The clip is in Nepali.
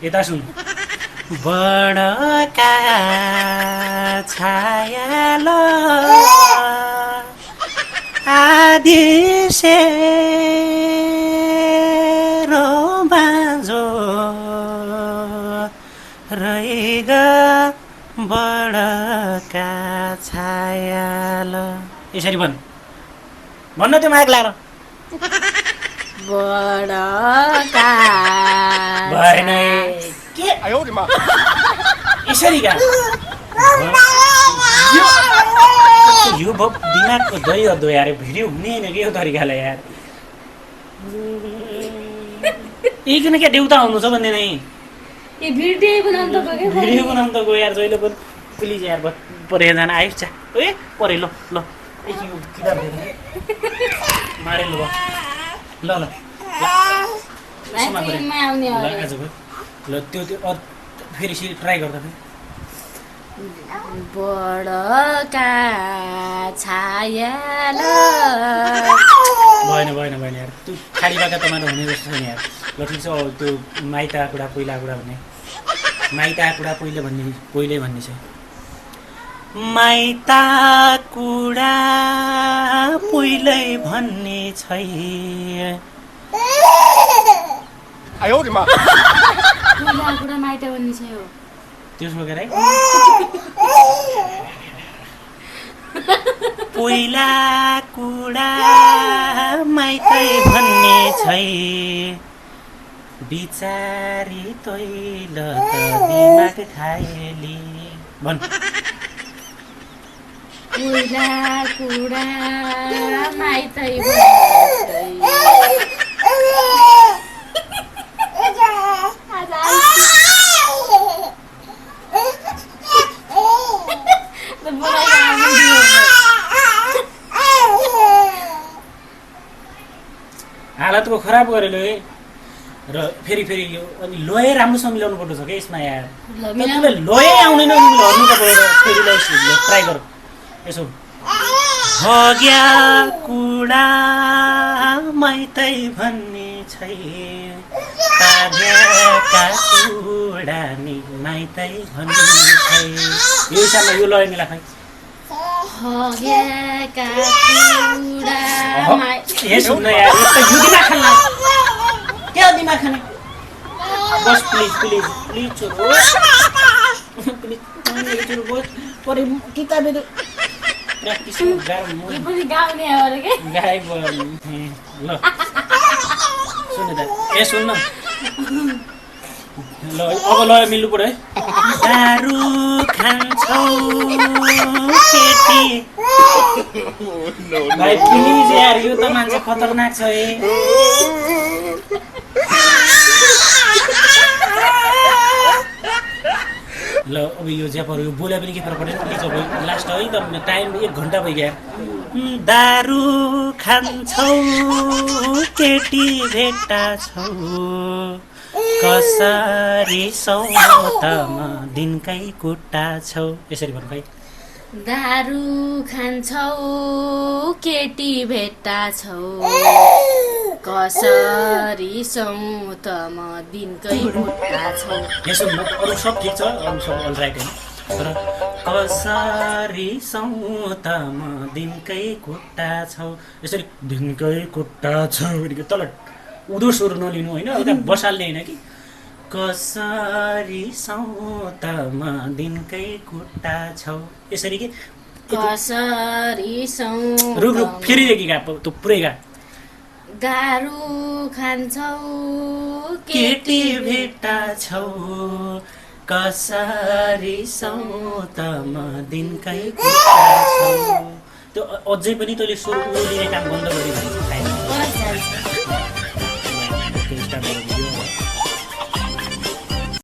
यता सुन बडका छायाल आदि से बाँझो रहिग बडका छायाल यसरी भन्न त्यो माग लाएर बडका भएन के यसरी गा यो दिमागको दही अदो यार भिडियो हुने होइन कि यो तरिकाले यार किन क्या देउता आउनु छ भन्ने नै भिडियोको नाम त गयो यार जहिले पनि प्लिज यार परे जान आयो चा ए परे ल ल किताब मारे ल ल ल आज ल त्यो फेरि ट्राई गर्दा बडका छायाल भएन यार त्यो खाली बाका टमाटर हुने जस्तो छैन यार ल ठिक छ त्यो माइता कुरा पहिला कुरा भन्ने माइता कुरा पहिले भन्ने छ माइता कुरा पहिले भन्ने छै कुरा माइता भन्ने छ हो त्यसो गरे पहिला कुरा माइतै भन्ने छै बिचारी तैल त दिमाग खाएली भन् पहिला कुरा माइतै भन्ने हालतको खराब गरेलो है र फेरि यो अनि लोए राम्रोसँग मिलाउनु पर्छ क्या यसमा यार लोए आउँदैन हर्नु त फेरि ट्राई गर यसो भग्या कुडा माइतै भन्ने छै ताग्याका कुडा नि माइतै भन्ने छै यो हिसाबमा यो लय मिला खै भग्याका कुडा ए सुन्न यार यो त यो दिमाग खान क्या दिमाग खाने बस प्लिज छोरो प्लिज बस परे किताबे त प्र्याक्टिस गाह्रो म पनि गाउने हो अरे के गाए ल सुन त ए सुन्न ल अब ल मिल्नु पर्यो है दारु खान्छौ केटी भाइ प्लिज यार यो त मान्छे खतरनाक छ है ल अब यो ज्यापहरू यो बोले पनि के फरक पर्दैन प्लिज अब लास्ट है त टाइम 1 घन्टा भइगयो दारु खान्छौ केटी भेट्टा छौ कसरी सौतमा दिनकै कुट्टा छौ यसरी भन्नु भाइ दारु खान्छौ केटी भेट्टा छौ कसरी सौतमा दिनकै कुट्टा छौ यसो अरू सब ठिक छ अरू सब अल राइट होइन तर कसरी सौतमा दिनकै कुट्टा छौ यसरी दिनकै कुट्टा छौ तल उदो स्वर नलिनु होइन उता बसाल्ने होइन कि कसरी सौतमा दिनकै कुट्टा छौ यसरी कि कसरी सौ रुक फेरि देखि गा त पुरै गा दारु खान्छौ केटी भेट्टा छौ कसरी सौतमा दिनकै कुट्टा छौ त्यो अझै पनि तैँले स्वर उलिने काम बन्द गरिरहेको छ